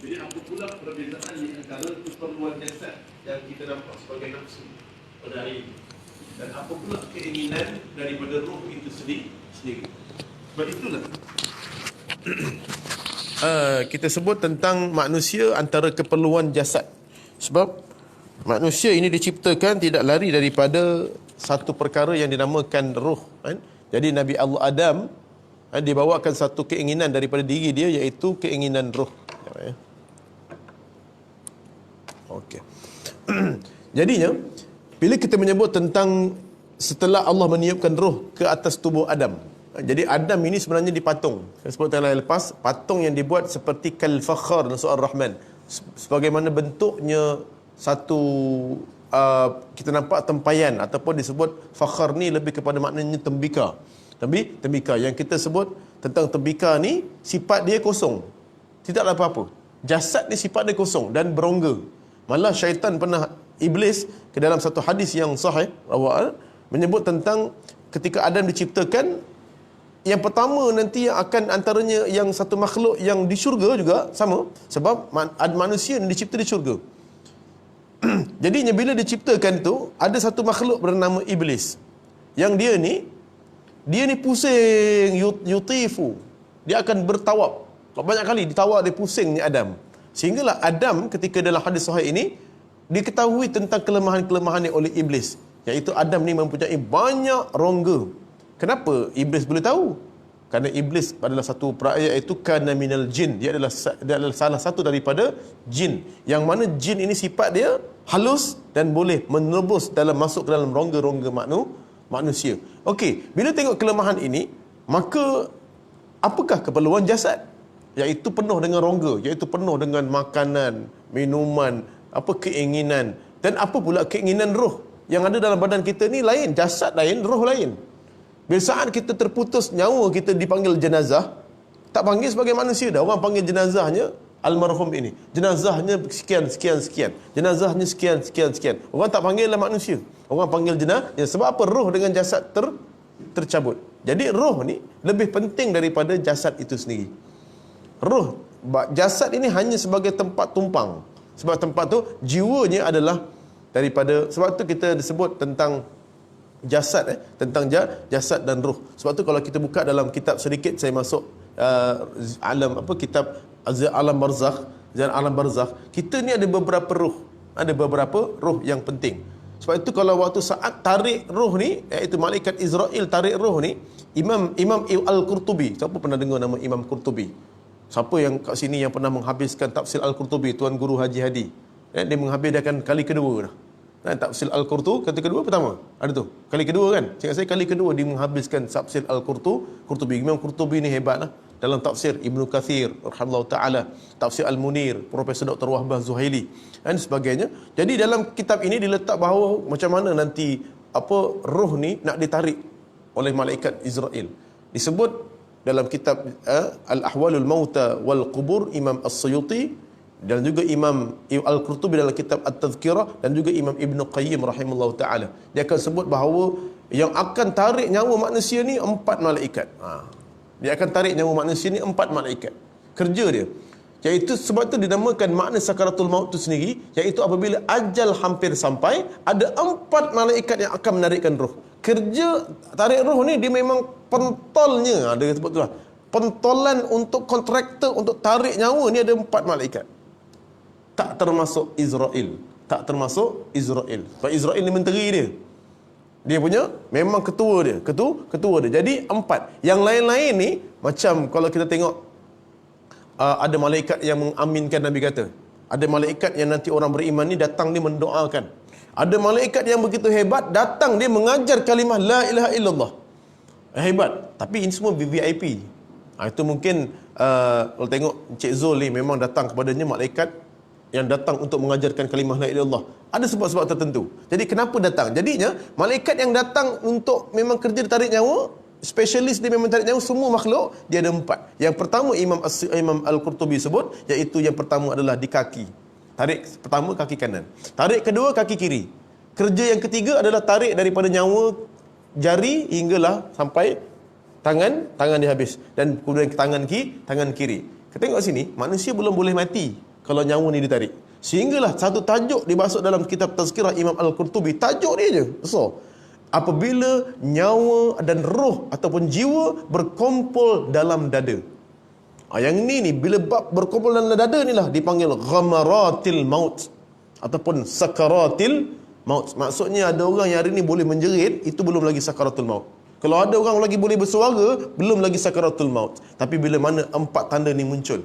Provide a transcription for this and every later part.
Jadi apa pula perbezaan di antara keperluan jasad yang kita nampak sebagai nafsu pada hari ini, dan apa pula keinginan daripada roh itu sendiri. Sebab itulah kita sebut tentang manusia antara keperluan jasad. Sebab manusia ini diciptakan tidak lari daripada satu perkara yang dinamakan roh, kan? Jadi Nabi Allah Adam dibawakan satu keinginan daripada diri dia, iaitu keinginan roh. Okey. Jadinya bila kita menyebut tentang setelah Allah meniupkan roh ke atas tubuh Adam, jadi Adam ini sebenarnya dipatung. Saya sebut tadi lepas, patung yang dibuat seperti kal-fakhar dalam surah Ar-Rahman. Sebagaimana bentuknya satu kita nampak tempayan, ataupun disebut fakhar ni lebih kepada maknanya tembika. Tembika yang kita sebut tentang tembika ni, sifat dia kosong. Tidak ada apa-apa. Jasad ni sifat dia kosong dan berongga. Malah syaitan pernah, iblis ke dalam satu hadis yang sahih menyebut tentang ketika Adam diciptakan, yang pertama nanti yang akan antaranya yang satu makhluk yang di syurga juga sama, sebab manusia yang dicipta di syurga. Jadinya bila diciptakan tu, ada satu makhluk bernama iblis, yang dia ni pusing, yutifu, dia akan bertawab. Banyak kali ditawab, dia pusing ni Adam. Sehinggalah Adam ketika dalam hadis sahih ini diketahui tentang kelemahan-kelemahan oleh iblis, iaitu Adam ni mempunyai banyak rongga. Kenapa iblis boleh tahu? Kerana iblis adalah satu perayaan, iaitu kana minal jin. Dia adalah salah satu daripada jin, yang mana jin ini sifat dia halus dan boleh menebus masuk ke dalam rongga-rongga manusia. Okey, bila tengok kelemahan ini, maka apakah keperluan jasad? Iaitu penuh dengan rongga, iaitu penuh dengan makanan, minuman, keinginan, dan apa pula keinginan roh yang ada dalam badan kita ni lain. Jasad lain, roh lain. Bila saat kita terputus nyawa, kita dipanggil jenazah, tak panggil sebagai manusia dah. Orang panggil jenazahnya almarhum ini, jenazahnya sekian, jenazahnya sekian. Orang tak panggil lah manusia, orang panggil jenazah. Sebab apa? Roh dengan jasad tercabut. Jadi roh ni lebih penting daripada jasad itu sendiri. Roh, jasad ini hanya sebagai tempat tumpang. Sebab tempat tu jiwanya adalah daripada, sebab tu kita disebut tentang jasad, tentang jasad dan roh. Sebab tu kalau kita buka dalam kitab sedikit, saya masuk kitab alam barzakh, alam barzakh, kita ni ada beberapa roh yang penting. Sebab itu kalau waktu saat tarik roh ni, iaitu malaikat Israel tarik roh ni, Imam Al-Qurtubi, siapa pernah dengar nama Imam Qurtubi? Siapa yang kat sini yang pernah menghabiskan tafsir Al-Qurtubi, Tuan Guru Haji Hadi? Dia menghabiskan kali kedua dah. Tafsir Al-Qurtubi kali kedua, pertama ada tu, kali kedua kan, cakap saya kali kedua dia menghabiskan tafsir Al-Qurtubi. Imam Qurtubi ni hebat lah dalam tafsir. Ibnu Kathir rahimahullah taala, tafsir Al-Munir, Profesor Dr. Wahbah Zuhaili dan sebagainya. Jadi dalam kitab ini diletak bahawa macam mana nanti roh ni nak ditarik oleh malaikat Israel. Disebut dalam kitab Al-Ahwalul Mauta wal Qubur, Imam As-Suyuti, dan juga Imam Al-Qurtubi dalam kitab At-Tadhkirah, dan juga Imam Ibn Qayyim rahimahullah ta'ala. Dia akan sebut bahawa yang akan tarik nyawa manusia ni 4 malaikat. Dia akan tarik nyawa manusia ni 4 malaikat. Kerja dia, iaitu sebab tu dinamakan makna sakaratul maut tu sendiri, iaitu apabila ajal hampir sampai, ada 4 malaikat yang akan menarikkan roh. Kerja tarik roh ni dia memang pentolnya, dia sebut tu lah, pentolan untuk kontraktor untuk tarik nyawa ni ada 4 malaikat. Tak termasuk Israel. Sebab Israel ni menteri dia. Dia punya memang ketua dia. Jadi 4. Yang lain-lain ni, macam kalau kita tengok, ada malaikat yang mengaminkan, Nabi kata. Ada malaikat yang nanti orang beriman ni datang dia mendoakan. Ada malaikat yang begitu hebat, datang dia mengajar kalimah la ilaha illallah. Hebat. Tapi ini semua VIP. Itu mungkin kalau tengok Encik Zul ni memang datang kepadanya malaikat yang datang untuk mengajarkan kalimah la ilaha illallah. Ada sebab-sebab tertentu. Jadi kenapa datang? Jadinya malaikat yang datang untuk memang kerja tarik nyawa, spesialis dia memang tarik nyawa semua makhluk, dia ada 4. Yang pertama Imam Al-Qurtubi sebut, iaitu yang pertama adalah di kaki. Tarik pertama kaki kanan, tarik kedua kaki kiri. Kerja yang ketiga adalah tarik daripada nyawa jari hinggalah sampai tangan dia habis, dan kemudian tangan kiri. Kita tengok sini, manusia belum boleh mati. kalau nyawa ni ditarik. Sehinggalah satu tajuk dimasuk dalam kitab Tazkirah Imam Al-Qurtubi. Tajuk dia je. So, apabila nyawa dan roh ataupun jiwa berkumpul dalam dada. Yang ni bila bab berkumpul dalam dada ni lah dipanggil ghamaratil maut ataupun sakaratil maut. Maksudnya ada orang yang hari ni boleh menjerit, itu belum lagi sakaratul maut. Kalau ada orang lagi boleh bersuara, belum lagi sakaratul maut. Tapi bila mana 4 tanda ni muncul,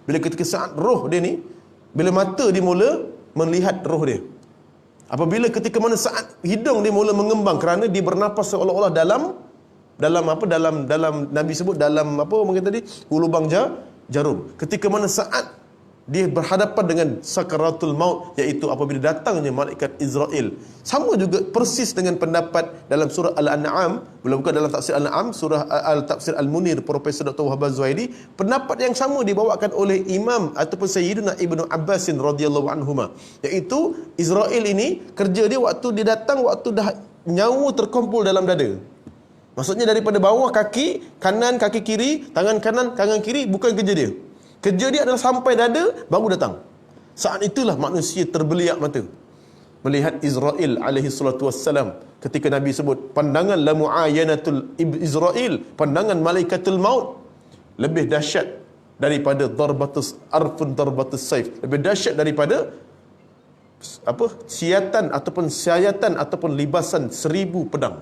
bila ketika saat roh dia ni, bila mata dia mula melihat roh dia, apabila ketika mana saat hidung dia mula mengembang kerana dia bernafas seolah-olah dalam Nabi sebut dalam apa orang kata tadi, lubang jarum. Ketika mana saat dia berhadapan dengan sakaratul maut, iaitu apabila datangnya malaikat Israel. Sama juga persis dengan pendapat dalam surah Al-An'am, bila bukan dalam tafsir Al-An'am, surah Al-Tafsir Al-Munir Profesor Dr. Wahbah Zuhairi, pendapat yang sama dibawakan oleh Imam ataupun Sayyidina Ibnu Abbasin radhiyallahu anhuma, iaitu Israel ini kerja dia waktu dia datang, waktu dah nyawa terkumpul dalam dada. Maksudnya daripada bawah kaki kanan, kaki kiri, tangan kanan, tangan kiri, bukan kerja dia. Kerja dia adalah sampai dada baru datang. Saat itulah manusia terbeliak mata melihat Israel alaihi salatu wassalam. Ketika Nabi sebut pandangan la muayanatul Israel, pandangan malaikatul maut lebih dahsyat daripada darbatus saif, lebih dahsyat daripada siatan ataupun sayatan ataupun libasan 1000 pedang.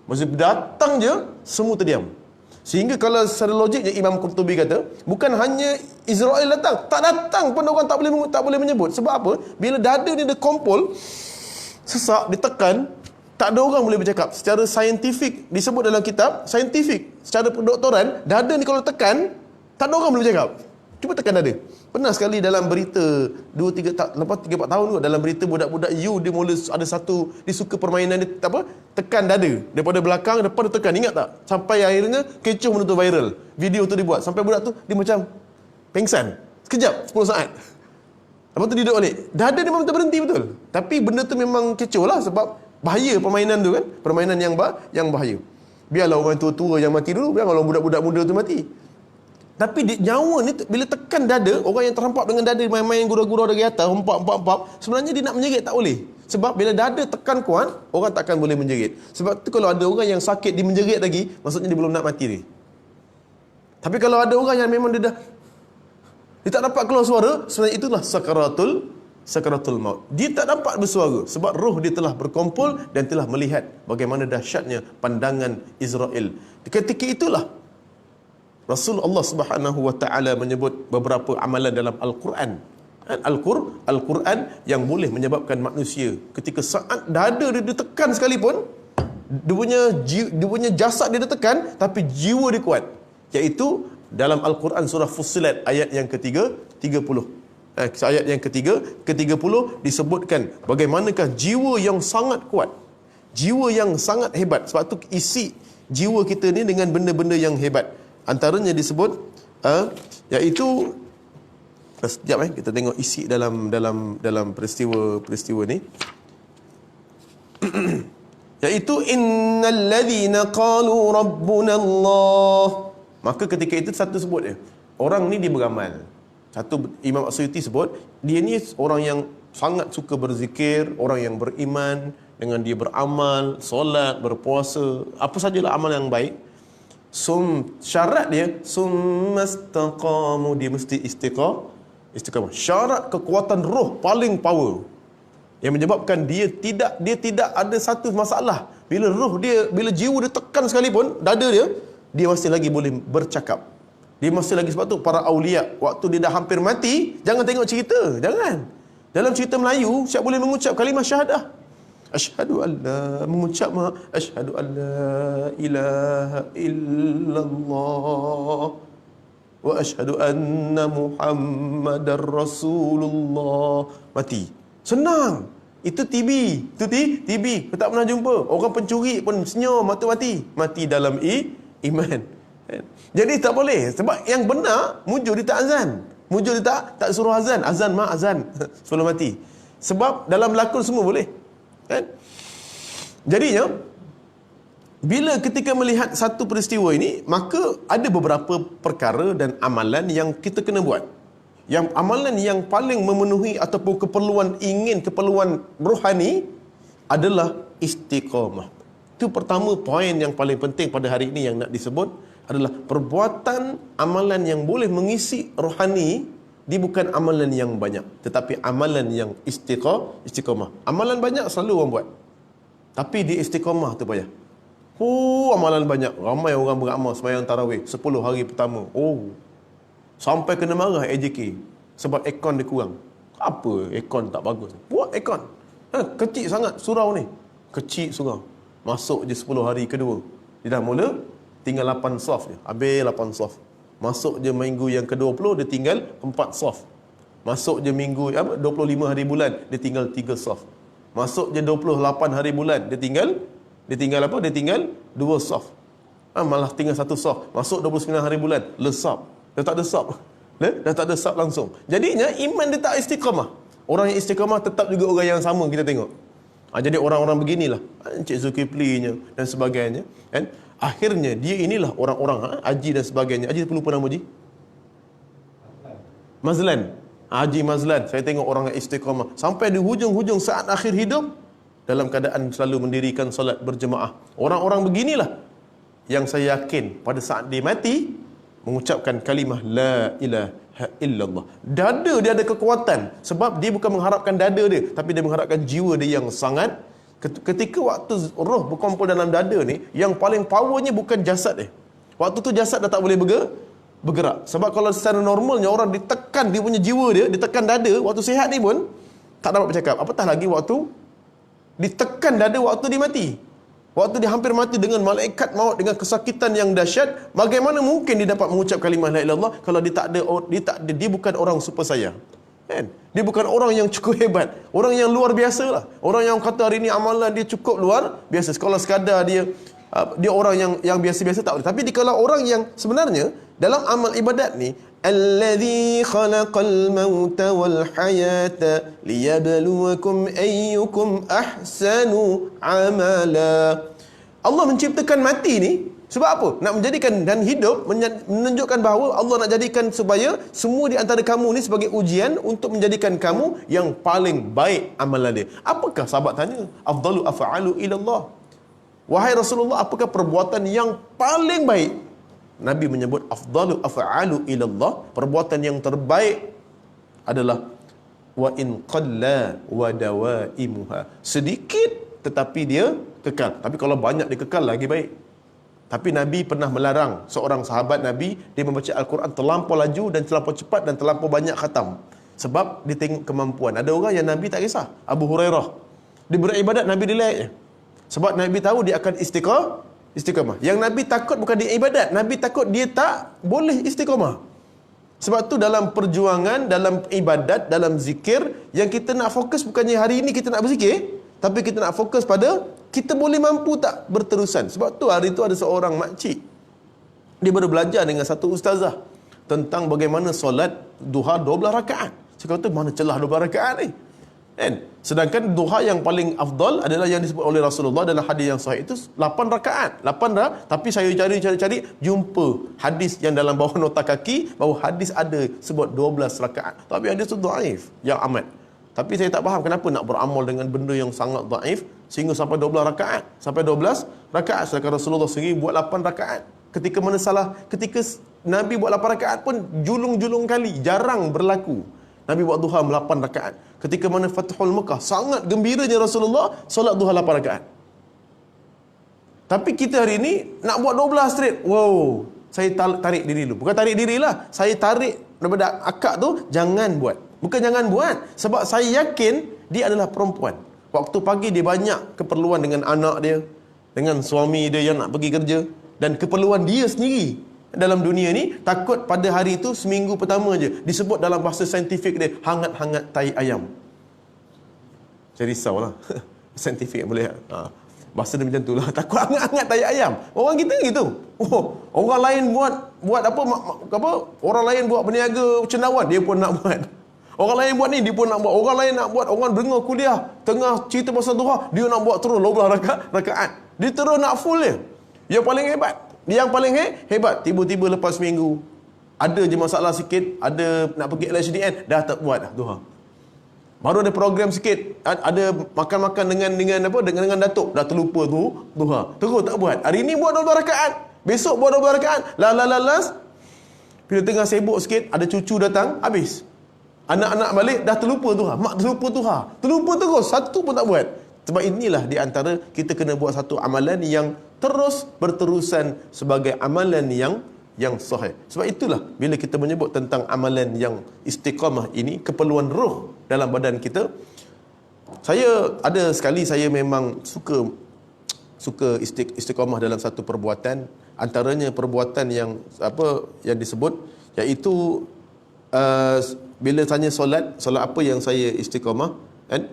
Maksudnya datang je semua terdiam. Sehingga kalau secara logiknya Imam Qurtubi kata, bukan hanya Israel datang, tak datang pun orang tak boleh menyebut. Sebab apa? Bila dada ni dia kompol, sesak, ditekan, tak ada orang boleh bercakap. Secara saintifik disebut dalam kitab, saintifik, secara kedoktoran, dada ni kalau tekan, tak ada orang boleh bercakap. Cuba tekan dada. Pernah sekali dalam berita 3-4 tahun kot, dalam berita budak-budak U dia mula ada satu, dia suka permainan dia tekan dada daripada belakang, depan dia tekan, ingat tak? Sampai akhirnya kecoh benda tu viral. Video tu dibuat sampai budak tu dia macam pengsan sekejap 10 saat. Lepas tu dia duduk balik. Dada dia memang terberhenti betul. Tapi benda tu memang kecoh lah, sebab bahaya permainan tu kan, permainan yang bahaya. Biarlah orang tua-tua yang mati dulu, biarlah orang budak-budak muda tu mati. Tapi nyawa ni bila tekan dada, orang yang terhampap dengan dada main-main gurau-gurau dari atas, empat, sebenarnya dia nak menjerit tak boleh. Sebab bila dada tekan kuat, orang takkan boleh menjerit. Sebab tu kalau ada orang yang sakit dia menjerit lagi, maksudnya dia belum nak mati dia. Tapi kalau ada orang yang memang dia tak dapat keluar suara, sebenarnya itulah sakaratul maut. Dia tak dapat bersuara sebab roh dia telah berkumpul dan telah melihat bagaimana dahsyatnya pandangan Israel. Ketika itulah Rasulullah Subhanahu wa taala menyebut beberapa amalan dalam Al-Quran. Al-Quran yang boleh menyebabkan manusia ketika saat dada dia ditekan sekalipun, dia punya jasad dia ditekan tapi jiwa dia kuat. Iaitu dalam Al-Quran surah Fussilat ayat yang ke-30. Ayat yang ke-30 disebutkan bagaimanakah jiwa yang sangat kuat, jiwa yang sangat hebat. Sebab tu isi jiwa kita ni dengan benda-benda yang hebat. Antaranya disebut iaitu sekejap kita tengok isi dalam peristiwa ni. Iaitu innal ladzina qalu rabbuna Allah. Maka ketika itu satu sebut dia, orang ni dia beramal. Satu Imam As-Suyuti sebut dia ni orang yang sangat suka berzikir, orang yang beriman, dengan dia beramal, solat, berpuasa, apa sajalah amal yang baik. Syarat dia summastaqamu, dia mesti istiqamah. Syarat kekuatan roh paling power yang menyebabkan dia tidak ada satu masalah. Bila roh dia, bila jiwa dia tekan sekalipun dada dia masih lagi boleh bercakap. Dia masih lagi, sebab tu para aulia waktu dia dah hampir mati, jangan tengok cerita, jangan. Dalam cerita Melayu siap boleh mengucap kalimah syahadah. Asyhadu an la, mengucap asyhadu an la ilaha illallah wa asyhadu anna Muhammadar Rasulullah. Mati. Senang. Itu TB. TB. Kau tak pernah jumpa. Orang pencuri pun senyum, mati. Mati dalam iman. Jadi tak boleh. Sebab yang benar, mujur dia tak azan. Mujur dia tak suruh azan. Azan sebelum mati. Sebab dalam lakon semua boleh. Kan? Jadinya bila ketika melihat satu peristiwa ini, maka ada beberapa perkara dan amalan yang kita kena buat. Yang amalan yang paling memenuhi ataupun keperluan rohani adalah istiqamah. Itu pertama poin yang paling penting pada hari ini yang nak disebut adalah perbuatan amalan yang boleh mengisi rohani. Dia bukan amalan yang banyak, tetapi amalan yang istiqamah. Amalan banyak selalu orang buat, tapi dia istiqamah tu payah. Amalan banyak. Ramai orang beramal sembahyang tarawih 10 hari pertama. Sampai kena marah AJK sebab aircon dia kurang. Apa aircon tak bagus? Buat aircon. Kecil sangat surau ni. Kecil surau. Masuk je 10 hari kedua. Dia dah mula tinggal 8 soft je. Habis 8 soft. Masuk je minggu yang ke-20 dia tinggal 4 soft. Masuk je minggu 25 hari bulan dia tinggal 3 soft. Masuk je 28 hari bulan dia tinggal apa? Dia tinggal 2 soft. Malah tinggal 1 soft. Masuk 29 hari bulan lesap. Dah tak ada sop. Dah tak ada sop langsung. Jadinya iman dia tak istiqamah. Orang yang istiqamah tetap juga orang yang sama kita tengok. Jadi orang-orang beginilah, Encik Zulkiflinya dan sebagainya, kan? Akhirnya dia inilah orang-orang Haji dan sebagainya. Haji lupa nama Haji? Mazlan. Haji Mazlan. Saya tengok orang yang istiqamah sampai di hujung-hujung saat akhir hidup dalam keadaan selalu mendirikan solat berjemaah. Orang-orang beginilah yang saya yakin pada saat dia mati mengucapkan kalimah la ilaha illallah. Dada dia ada kekuatan sebab dia bukan mengharapkan dada dia, tapi dia mengharapkan jiwa dia yang sangat. Ketika waktu roh berkumpul dalam dada ni, yang paling powernya bukan jasad dia. Waktu tu jasad dah tak boleh bergerak. Sebab kalau secara normalnya orang ditekan dia punya jiwa dia, ditekan dada, waktu sihat ni pun tak dapat bercakap. Apatah lagi waktu ditekan dada waktu dia mati. Waktu dia hampir mati dengan malaikat maut, dengan kesakitan yang dahsyat, bagaimana mungkin dia dapat mengucap kalimah la ilaha illallah kalau dia bukan orang super saya. Kan? Dia bukan orang yang cukup hebat, orang yang luar biasa lah. Orang yang kata hari ni amalan dia cukup luar biasa. Kalau sekadar dia orang yang biasa-biasa tak boleh. Tapi kalau orang yang sebenarnya dalam amal ibadat ni, allazi khalaqal mauta wal hayata liyabluwakum ayyukum ahsanu amala. Allah menciptakan mati ni sebab apa? Nak menjadikan dan hidup, menunjukkan bahawa Allah nak jadikan supaya semua di antara kamu ni sebagai ujian untuk menjadikan kamu yang paling baik amalan dia. Apakah sahabat tanya? Afdalu af'alu ilallah. Wahai Rasulullah, apakah perbuatan yang paling baik? Nabi menyebut afdalu af'alu ilallah, perbuatan yang terbaik adalah wa in qalla wa dawaimuha. Sedikit tetapi dia kekal. Tapi kalau banyak dia kekal lagi baik. Tapi Nabi pernah melarang seorang sahabat Nabi, dia membaca Al-Quran terlampau laju dan terlampau cepat dan terlampau banyak khatam. Sebab dia tengok kemampuan. Ada orang yang Nabi tak kisah. Abu Hurairah, dia beribadat Nabi dilek je. Sebab Nabi tahu dia akan istiqamah. Yang Nabi takut bukan dia ibadat, Nabi takut dia tak boleh istiqamah. Sebab tu dalam perjuangan, dalam ibadat, dalam zikir, yang kita nak fokus bukannya hari ini kita nak berzikir, tapi kita nak fokus pada kita boleh mampu tak berterusan. Sebab tu hari tu ada seorang makcik, dia baru belajar dengan satu ustazah tentang bagaimana solat duha 12 rakaat. Saya kata mana celah 12 rakaat ni, kan? Sedangkan duha yang paling afdal adalah yang disebut oleh Rasulullah dalam hadis yang sahih itu 8 rakaat. 8 tapi saya cari jumpa hadis yang dalam bawah nota kaki bahawa hadis ada sebut 12 rakaat. Tapi hadis itu dhaif yang amat. Tapi saya tak faham kenapa nak beramal dengan benda yang sangat dhaif sehingga sampai 12 rakaat. Sampai 12 rakaat sedangkan Rasulullah sendiri buat 8 rakaat. Ketika mana salah, ketika Nabi buat 8 rakaat pun julung-julung kali, jarang berlaku Nabi buat duha 8 rakaat. Ketika mana Fathul Mekah, sangat gembiranya Rasulullah solat duha 8 rakaat. Tapi kita hari ini nak buat 12 straight. Wow, saya tarik diri dulu. Bukan tarik dirilah, saya tarik daripada akak tu, jangan buat. Bukan jangan buat, sebab saya yakin dia adalah perempuan. Waktu pagi dia banyak keperluan dengan anak dia, dengan suami dia yang nak pergi kerja, dan keperluan dia sendiri dalam dunia ni. Takut pada hari itu seminggu pertama je disebut dalam bahasa saintifik dia hangat-hangat tai ayam. Saya risaulah saintifik boleh bahasa dia macam tu lah. Takut hangat-hangat tai ayam. Orang kita gitu. Orang lain buat apa, orang lain buat berniaga cendawan, dia pun nak buat. Orang lain buat ni, dia pun nak buat. Orang lain nak buat, orang dengar kuliah tengah cerita pasal duha, dia nak buat terus 12 rakaat. Dia terus nak full dia. Yang paling hebat, tiba-tiba lepas seminggu Ada je masalah sikit, ada nak pergi LHDN, dah tak buat dah duha. Baru ada program sikit, ada makan-makan dengan apa, dengan datuk, dah terlupa tu duha. Terus tak buat. Hari ni buat 12 rakaat, besok buat 12 rakaat. Last bila tengah sibuk sikit, ada cucu datang, habis. Anak-anak balik, dah terlupa duha. Mak terlupa duha. Terlupa terus, satu pun tak buat. Sebab inilah di antara kita kena buat satu amalan yang terus berterusan sebagai amalan yang sahih. Sebab itulah bila kita menyebut tentang amalan yang istiqamah ini, keperluan roh dalam badan kita. Saya ada sekali saya memang suka istiqamah dalam satu perbuatan, antaranya perbuatan yang disebut, iaitu bila tanya solat apa yang saya istiqamah, kan?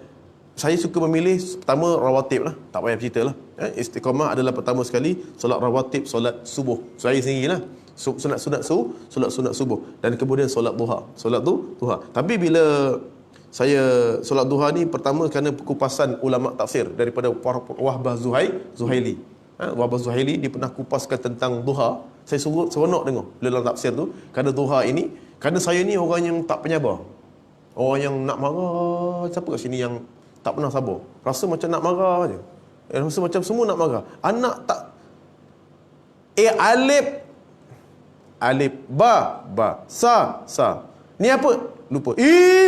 Saya suka memilih pertama rawatib lah, tak payah cerita lah. Istiqamah adalah pertama sekali solat rawatib, solat subuh. Saya sendiri lah, solat subuh, dan kemudian solat duha. Tapi bila saya solat duha ni, pertama kerana kupasan ulama tafsir daripada Wahbah Zuhaili. Wahbah Zuhaili dia pernah kupaskan tentang duha. Saya seronok dengar bila dalam tafsir tu, kerana duha ini, kerana saya ni orang yang tak penyabar, orang yang nak marah. Siapa kat sini yang tak pernah sabar? Rasa macam nak marah je. Rasa macam semua nak marah. Anak tak alif ba sa. Ni apa? Lupa.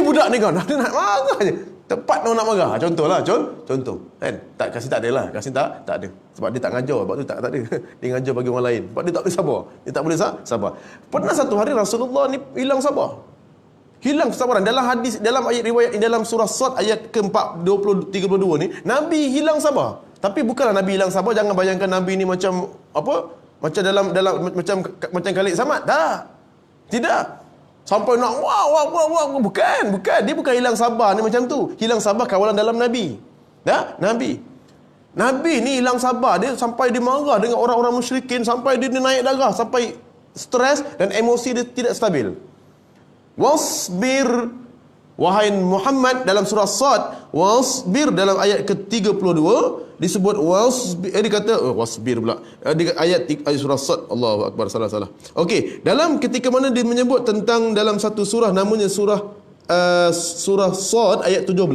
Budak ni kan nak marah je. Tepat nak marah. Contohlah, contoh. Kan? Tak kasih, tak adalah. Kasih tak ada. Sebab dia tak ngajar, sebab tu tak ada. Dia ngajar bagi orang lain. Sebab dia tak boleh sabar. Dia tak boleh sabar. Pernah satu hari Rasulullah ni hilang sabar. Hilang kesabaran. Dalam hadis, dalam ayat riwayat, dalam surah Sad ayat ke-32 ni, Nabi hilang sabar. Tapi bukanlah Nabi hilang sabar, jangan bayangkan Nabi ni macam apa? Macam dalam macam Khalid Samad. Tak. Tidak. Sampai nak wah. Bukan. Dia bukan hilang sabar ni macam tu. Hilang sabar kawalan dalam Nabi. Nabi ni hilang sabar dia sampai dia marah dengan orang-orang musyrikin, sampai dia naik darah, sampai stres dan emosi dia tidak stabil. Wasbir, wahai Muhammad, dalam surah Sad, wasbir dalam ayat ke-32 disebut wasbir, dia kata wasbir pula di ayat surah Sad. Allahu akbar, salah. Okey, dalam ketika mana dia menyebut tentang dalam satu surah namanya surah Sad ayat 17,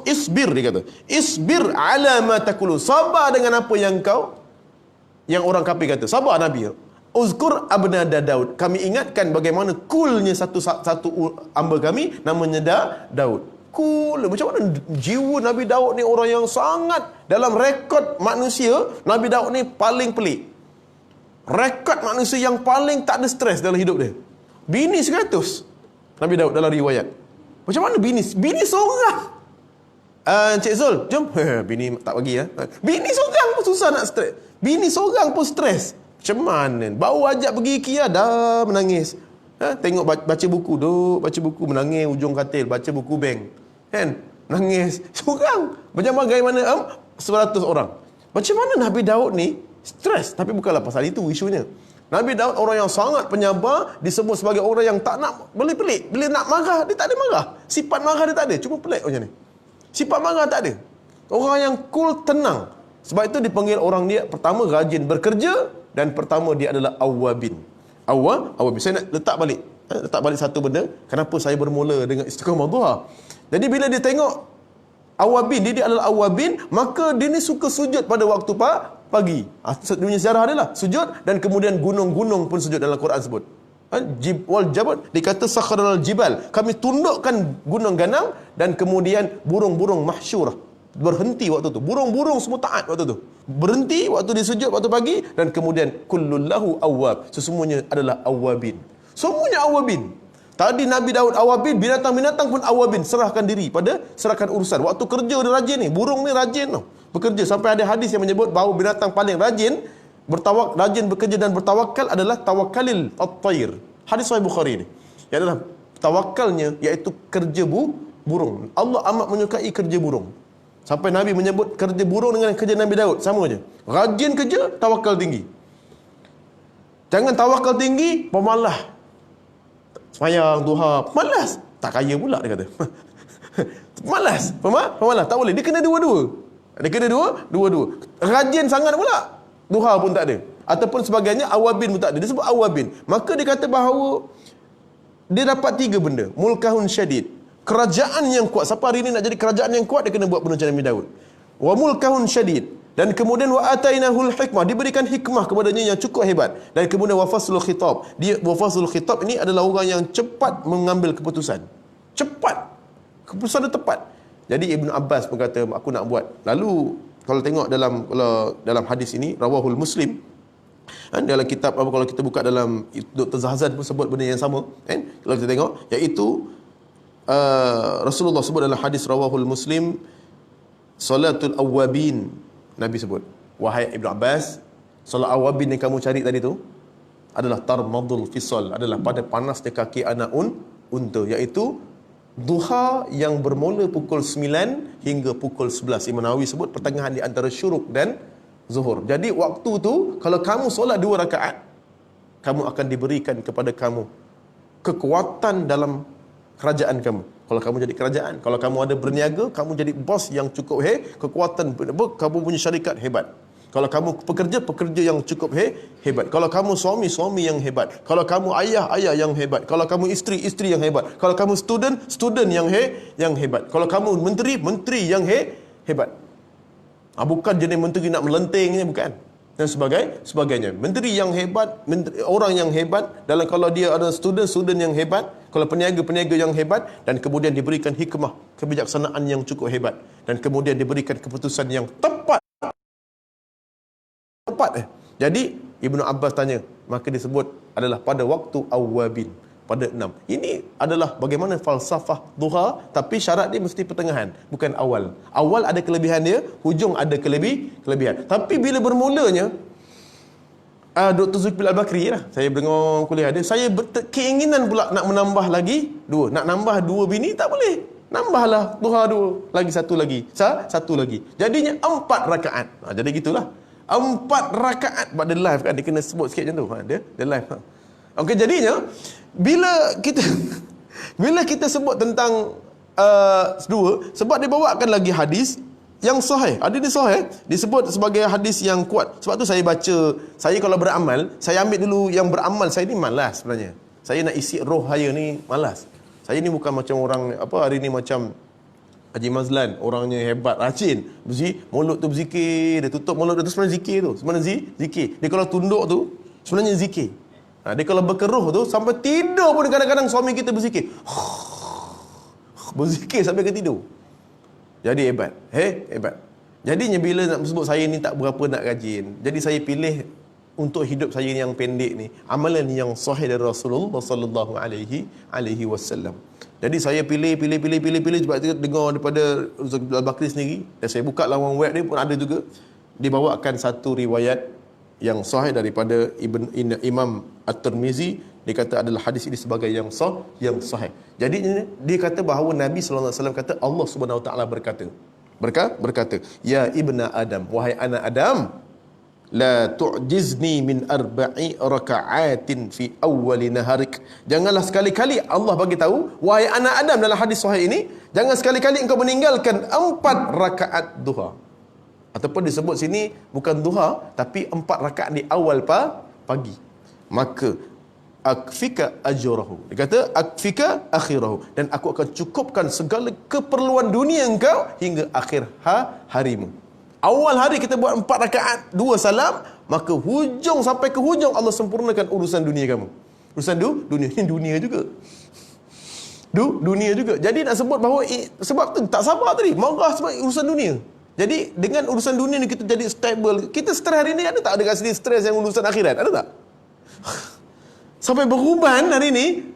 isbir, dia kata isbir ala ma taqulun, sabar dengan apa yang orang kafir kata. Sabar Nabi. Uzkur abnada Daud, kami ingatkan bagaimana coolnya satu hamba kami namanya Daud. Cool. Macam mana jiwa Nabi Daud ni, orang yang sangat dalam rekod manusia, Nabi Daud ni paling pelik. Rekod manusia yang paling tak ada stres dalam hidup dia. Bini 100 Nabi Daud dalam riwayat. Macam mana bini seorang? Encik Zul, jom. Bini tak bagi ya. Bini seorang pun susah nak stres. Bini seorang pun stres. Macam mana? Baru ajak pergi IKEA dah menangis. Tengok baca buku, baca buku, menangis ujung katil, baca buku bank. Kan? Nangis. Seorang. Macam bagaimana 100 orang. Macam mana Nabi Daud ni stres? Tapi bukanlah pasal itu isunya. Nabi Daud orang yang sangat penyabar, disebut sebagai orang yang tak nak, boleh pelik. Bila nak marah, dia tak ada marah. Sifat marah dia tak ada. Cuma pelik macam ni. Sifat marah tak ada. Orang yang cool, tenang. Sebab itu dipanggil orang dia, pertama rajin bekerja, dan pertama dia adalah awabin. Awabin. Saya nak letak balik satu benda. Kenapa saya bermula dengan istiqamah duha? Jadi bila dia tengok awabin, dia adalah awabin, maka dia ni suka sujud pada waktu pagi. Dunia sejarah dia lah sujud, dan kemudian gunung-gunung pun sujud dalam Quran sebut. Wal jabal, dikata sakharal jibal, kami tundukkan gunung ganang, dan kemudian burung-burung mahsyurah berhenti waktu tu. Burung-burung semua taat waktu tu. Berhenti waktu dia sujud waktu pagi, dan kemudian kullullahu awwab, sesungguhnya adalah awabin. Semuanya awabin. Tadi Nabi Daud awabin, binatang-binatang pun awabin, serahkan urusan. Waktu kerja dia rajin ni, burung ni rajin tau, bekerja. Sampai ada hadis yang menyebut bahawa binatang paling rajin bekerja dan bertawakal adalah tawakalil at-tayr. Hadis Sahih Bukhari ni. Yang adalah tawakalnya iaitu kerja burung. Allah amat menyukai kerja burung. Sampai Nabi menyebut kerja burung dengan kerja Nabi Daud sama je. Rajin kerja, tawakal tinggi. Jangan tawakal tinggi, pemalas. Semayang, duha, malas. Tak kaya pula dia kata. Malas. Pemalas. Tak boleh. Dia kena dua-dua. Rajin sangat pula, duha pun tak ada. ataupun sebagainya, awabin pun tak ada. Dia sebut awabin. Maka dia kata bahawa dia dapat 3 benda. Mulkahun syadid, kerajaan yang kuat. Siapa hari ini nak jadi kerajaan yang kuat, dia kena buat benda macam Nabi Daud. Wa mulkahun syadid, dan kemudian wa atainahul hikmah, diberikan hikmah kepadanya yang cukup hebat. Dan kemudian wa faslul khitab, dia wa faslul khitab ini adalah orang yang cepat mengambil keputusan. Cepat, keputusan dia tepat. Jadi Ibnu Abbas pun kata, aku nak buat. Lalu kalau tengok dalam hadis ini, rawahul Muslim, dalam kitab apa, kalau kita buka dalam Dr. Zahzan pun sebut benda yang sama, kan? Kalau kita tengok, iaitu Rasulullah sebut dalam hadis rawahul Muslim, salatul awabin. Nabi sebut, wahai Ibnu Abbas, solat awabin yang kamu cari tadi tu adalah tarmadul fisal, adalah pada panasnya kaki anak unta, iaitu duha yang bermula pukul 9 hingga pukul 11. Imam Nawawi sebut pertengahan di antara syuruk dan zuhur. Jadi waktu tu kalau kamu solat 2 rakaat, kamu akan diberikan kepada kamu kekuatan dalam kerajaan kamu. Kalau kamu jadi kerajaan, kalau kamu ada berniaga, kamu jadi bos yang cukup kekuatan, kamu punya syarikat hebat. Kalau kamu pekerja yang cukup hebat. Kalau kamu suami yang hebat. Kalau kamu ayah yang hebat. Kalau kamu isteri yang hebat. Kalau kamu student yang hebat. Kalau kamu menteri yang hebat. Bukan jenis menteri nak melentingnya, bukan. Dan sebagainya. Menteri yang hebat, orang yang hebat, dalam kalau dia ada student yang hebat, kalau peniaga yang hebat, dan kemudian diberikan hikmah, kebijaksanaan yang cukup hebat, dan kemudian diberikan keputusan yang tepat. Jadi Ibnu Abbas tanya, maka disebut adalah pada waktu awabin, pada 6. Ini adalah bagaimana falsafah duha, tapi syarat dia mesti pertengahan, bukan awal. Awal ada kelebihan dia, hujung ada kelebihan. Tapi bila bermulanya Dr. Zulkifli Al-Bakri lah, saya dengar kuliah dia, saya keinginan pula nak menambah lagi 2. Nak nambah 2 bini tak boleh. Nambahlah duha 2, lagi satu lagi. Jadinya 4 rakaat. Jadi gitulah. 4 rakaat. Sebab dia live kan, dia kena sebut sikit macam tu. Dia live. Okey, jadinya bila kita sebut tentang 2, sebab dia bawakan lagi hadis yang sahih. Ada di sahih disebut sebagai hadis yang kuat. Sebab tu saya baca, saya kalau beramal, saya ambil dulu yang beramal. Saya ni malas sebenarnya. Saya nak isi roh saya ni malas. Saya ni bukan macam orang hari ni macam Haji Mazlan, orangnya hebat, rajin. Mulut tu berzikir, dia tutup mulut dia tu sebenarnya zikir tu. Sebenarnya zikir. Dia kalau tunduk tu sebenarnya zikir. Dia kalau berkeruh tu sampai tidur pun kadang-kadang suami kita berzikir. Berzikir sampai ke tidur. Jadi hebat. Hebat. Jadinya bila nak sebut saya ni tak berapa nak rajin. Jadi saya pilih untuk hidup saya yang pendek ni, amalan yang sahih dari Rasulullah sallallahu alaihi wasallam. Jadi saya pilih sebab saya dengar daripada Zulkifli Al-Bakri sendiri, dan saya buka laman web dia pun ada juga dibawakan satu riwayat yang sahih daripada Imam At-Tirmizi. Dia kata adalah hadis ini sebagai yang sahih. Jadi dia kata bahawa Nabi sallallahu alaihi wasallam kata, Allah Subhanahu wa taala berkata, ya ibna Adam, wahai anak Adam, la tu'jizni min 4 raka'atin fi awwali naharik. Janganlah sekali-kali, Allah bagi tahu, wahai anak Adam, dalam hadis sahih ini, jangan sekali-kali engkau meninggalkan 4 rakaat duha. Ataupun disebut sini bukan duha, tapi 4 rakaat di awal pagi. Maka akfika ajrahu. Dia kata akfika akhirahu, dan aku akan cukupkan segala keperluan dunia engkau hingga akhir harimu. Awal hari kita buat 4 rakaat, 2 salam, maka hujung sampai ke hujung Allah sempurnakan urusan dunia kamu. Urusan dunia ni dunia juga. Dunia juga. Jadi nak sebut bahawa sebab tu tak sabar tadi, marah sebab urusan dunia. Jadi dengan urusan dunia ni kita jadi stable. Kita stres hari ni, ada tak ada kat sini stres yang urusan akhirat? Ada tak? Sampai beruban hari ni.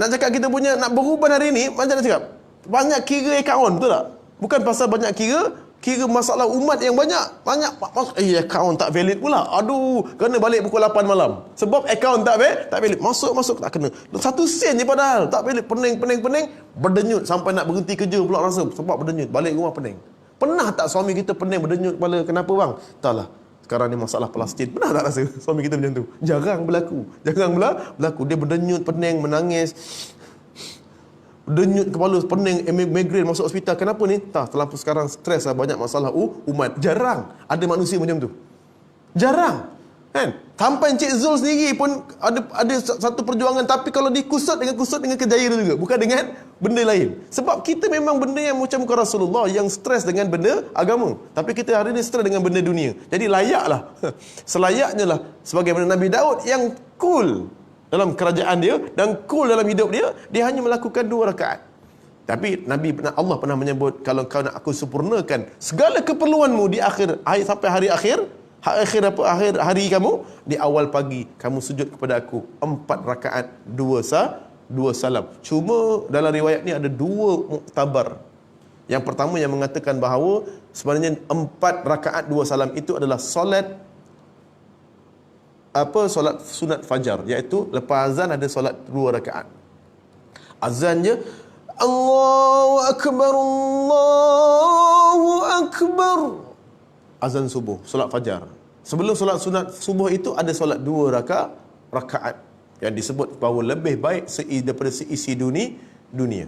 Nak cakap kita punya nak beruban hari ni, macam nak cakap, banyak kira akaun, betul tak? Bukan pasal banyak kira masalah umat yang banyak akaun tak valid pula. Aduh, kena balik pukul 8 malam. Sebab akaun tak valid. Masuk tak kena. 1 sen je padahal. Tak valid, pening, berdenyut sampai nak berhenti kerja pula rasa sebab berdenyut. Balik rumah pening. Pernah tak suami kita pening berdenyut kepala? Kenapa bang? Taklah. Sekarang ni masalah Palestin. Pernah tak rasa suami kita macam tu? Jarang berlaku. Dia berdenyut, pening, menangis. Denyut kepala, pening, migrain, masuk hospital. Kenapa ni? Tak, terlampau sekarang stres lah, banyak masalah umat. Jarang ada manusia macam tu. Jarang. Kan? Sampai Encik Zul sendiri pun ada satu perjuangan, tapi kalau dikusut dengan kejayaan juga, bukan dengan benda lain. Sebab kita memang benda yang macam muka Rasulullah yang stres dengan benda agama, tapi kita hari ini stres dengan benda dunia. Jadi layaklah selayaknya lah sebagaimana Nabi Daud yang cool dalam kerajaan dia dan cool dalam hidup dia hanya melakukan 2 rakaat. Tapi Allah pernah menyebut, kalau kau nak aku sempurnakan segala keperluanmu di akhir sampai hari hari kamu, di awal pagi kamu sujud kepada aku 4 rakaat 2 salam. Cuma dalam riwayat ni ada 2 muktabar. Yang pertama yang mengatakan bahawa sebenarnya 4 rakaat 2 salam itu adalah solat sunat fajar, iaitu lepas azan ada solat 2 rakaat. Azannya Allahu Akbar. Azan subuh, solat fajar. Sebelum solat sunat subuh itu ada solat 2 rakaat yang disebut bahawa lebih baik daripada seisi dunia.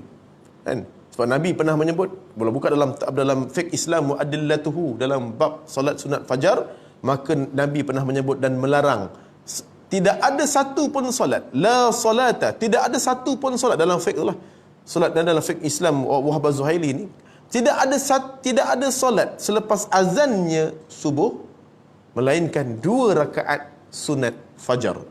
Kan? Sebab Nabi pernah menyebut, kalau buka dalam fiqh Islam mu'adillatuhu, dalam bab solat sunat fajar, maka Nabi pernah menyebut dan melarang tidak ada satu pun solat, la solata, tidak ada satu pun solat dalam fiqh lah. Solat dalam fiqh Islam Wahab Az-Zuhaili ni, tidak ada solat selepas azannya subuh melainkan 2 rakaat sunat fajar.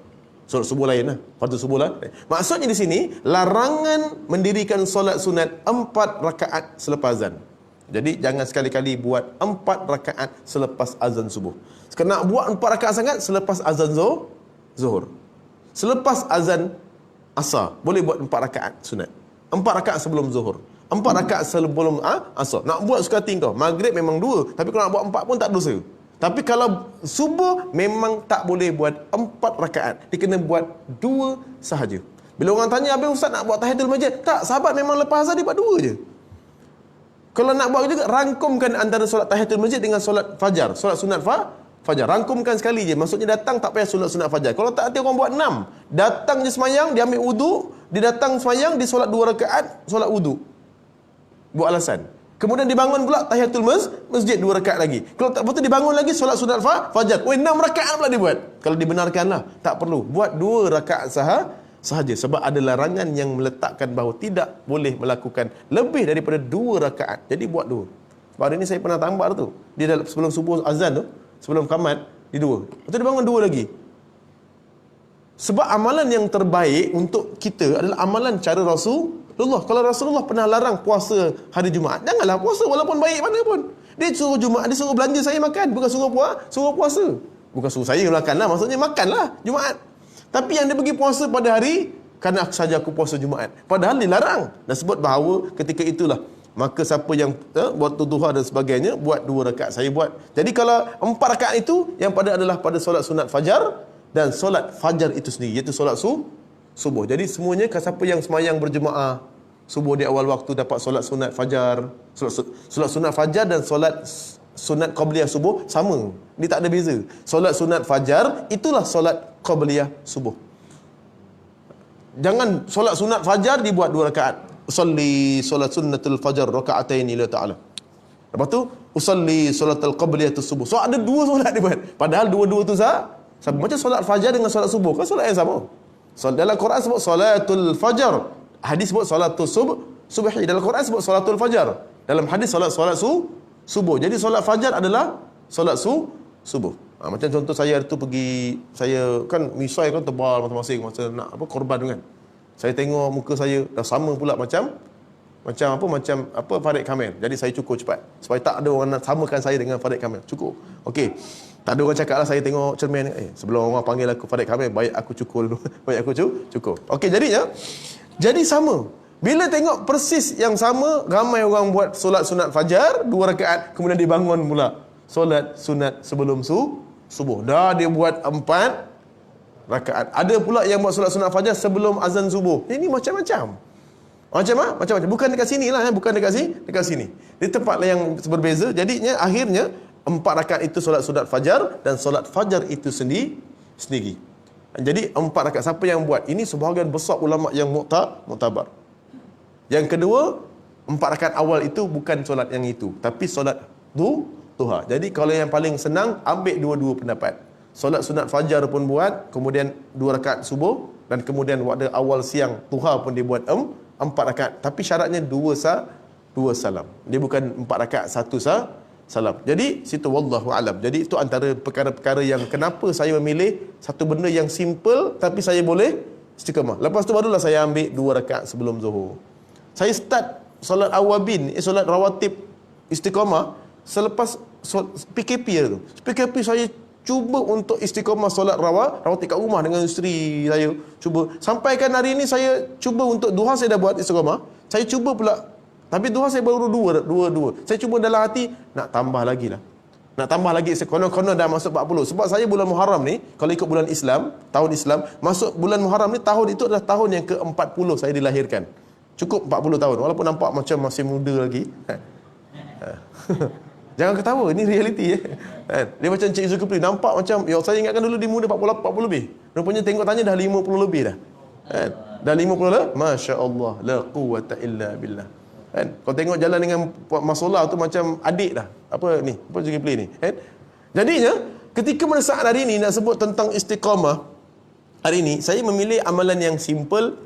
Solat subuh lain lah, fardu subuh lah. Maksudnya di sini larangan mendirikan solat sunat 4 rakaat selepas azan. Jadi jangan sekali-kali buat 4 rakaat selepas azan subuh. Kena buat 4 rakaat sangat selepas azan zuhur. Selepas azan asar boleh buat 4 rakaat sunat. 4 rakaat sebelum zuhur, 4 rakaat sebelum asar. Nak buat suka hati kau. Maghrib memang 2, tapi kalau nak buat 4 pun tak dosa. Tapi kalau subuh memang tak boleh buat 4 rakaat. Dia kena buat 2 sahaja. Bila orang tanya, "Habis Ustaz nak buat tahiyatul masjid?" Tak, sahabat memang lepas azan dia buat 2 je. Kalau nak buat juga, rangkumkan antara solat tahiyatul masjid dengan solat fajar, solat sunat fajar. Rangkumkan sekali je. Maksudnya datang tak payah sunat fajar. Kalau tak, nanti orang buat 6. Datang je semayang, dia ambil wudu, dia datang semayang, dia solat 2 rakaat, solat wudu. Buat alasan. Kemudian dibangun pula tahiyatul masjid 2 rakaat lagi. Kalau tak betul dibangun lagi solat sunat fajar. 6 rakaat pula dia buat. Kalau dibenarkanlah, tak perlu. Buat 2 rakaat sahaja. Sebab ada larangan yang meletakkan bahawa tidak boleh melakukan lebih daripada 2 rakaat. Jadi buat 2. Sebab hari ni saya pernah tambah tu. Dia sebelum subuh azan tu, sebelum qamat, di 2. Lepas tu dia bangun 2 lagi. Sebab amalan yang terbaik untuk kita adalah amalan cara Rasulullah. Kalau Rasulullah pernah larang puasa hari Jumaat, janganlah puasa walaupun baik mana pun. Dia suruh Jumaat, dia suruh belanja saya makan, bukan suruh puasa. Bukan suruh saya makanlah, maksudnya makanlah Jumaat. Tapi yang dia pergi puasa pada hari, kerana saja aku puasa Jumaat. Padahal dilarang. Dan sebut bahawa ketika itulah, maka siapa yang buat duha dan sebagainya, buat 2 rakaat. Saya buat. Jadi kalau 4 rakaat itu, yang pada adalah pada solat sunat fajar, dan solat fajar itu sendiri, iaitu solat subuh. Jadi semuanya, siapa yang semayang berjemaah subuh di awal waktu dapat solat sunat fajar, solat sunat fajar dan solat sunat qabliyah subuh sama. Dia tak ada beza. Solat sunat fajar itulah solat qabliyah subuh. Jangan solat sunat fajar dibuat 2 rakaat. Usalli solat sunnatul fajar raka'atain ila ta'ala. Lepas tu usalli solatul qabliyah subuh. So ada 2 solat dia buat. Padahal dua-dua tu sama. Macam solat fajar dengan solat subuh, kan solat yang sama. Dalam Quran sebut solatul fajar. Hadis sebut solatul subhi. Dalam Quran sebut solatul fajar. Dalam hadis solat subuh. Jadi solat fajar adalah solat subuh. Macam contoh saya tu pergi, saya kan misai kan tebal masing-masing masa nak korban tu kan. Saya tengok muka saya dah sama pula macam Farid Kamil. Jadi saya cukur cepat supaya tak ada orang nak samakan saya dengan Farid Kamil. Cukur. Okey. Tak ada orang cakap lah, saya tengok cermin sebelum orang panggil aku Farid Kamil, baik aku cukur dulu. Baik aku cukur. Okey, jadi sama. Bila tengok persis yang sama, ramai orang buat solat sunat fajar 2 rakaat, kemudian dibangun pula solat sunat sebelum subuh. Dah dia buat 4 rakaat. Ada pula yang buat solat sunat fajar sebelum azan subuh. Ini macam-macam. Macam-macam. Bukan dekat sini lah, bukan dekat sini. Di tempat yang berbeza. Jadinya akhirnya 4 rakaat itu solat sunat fajar, dan solat fajar itu sendiri. Jadi 4 rakaat. Siapa yang buat? Ini sebahagian besar ulama yang muktabar. Yang kedua, 4 rakaat awal itu bukan solat yang itu, tapi solat duha. Jadi kalau yang paling senang, ambil dua-dua pendapat. solat sunat fajar pun buat, kemudian 2 rakaat subuh, dan kemudian waktu awal siang duha pun dia buat 4 rakaat. Tapi syaratnya 2 salam. Dia bukan 4 rakaat 1 salam. Jadi situ wallahu alam. Jadi itu antara perkara-perkara yang kenapa saya memilih satu benda yang simple tapi saya boleh istiqamah. Lepas tu barulah saya ambil 2 rakaat sebelum zuhur. Saya start solat awabin, solat rawatib istiqamah selepas PKP tu. PKP saya cuba untuk istiqamah solat rawatib kat rumah dengan isteri saya. Cuba. Sampaikan hari ini saya cuba untuk duha saya dah buat istiqamah. Saya cuba pula. Tapi duha saya baru dua. Saya cuba dalam hati nak tambah lagi lah. Nak tambah lagi. Konon-konon dah masuk 40. Sebab saya bulan Muharram ni, kalau ikut bulan Islam, tahun Islam, masuk bulan Muharram ni, tahun itu adalah tahun yang ke-40 saya dilahirkan. Cukup 40 tahun. Walaupun nampak macam masih muda lagi. Jangan ketawa, ini realiti ya. Dia macam Cik Zulkifli, nampak macam, ya saya ingatkan dulu dia muda 40 lebih. Rupanya tengok tanya dah 50 lebih dah. Dah 50 lah. Masya Allah. La quwwata illa billah. Kau tengok jalan dengan Mas Solah tu macam adik dah. Apa ni? Apa Zulkifli ni? Jadinya, ketika pada saat hari ni nak sebut tentang istiqamah, hari ni saya memilih amalan yang simple.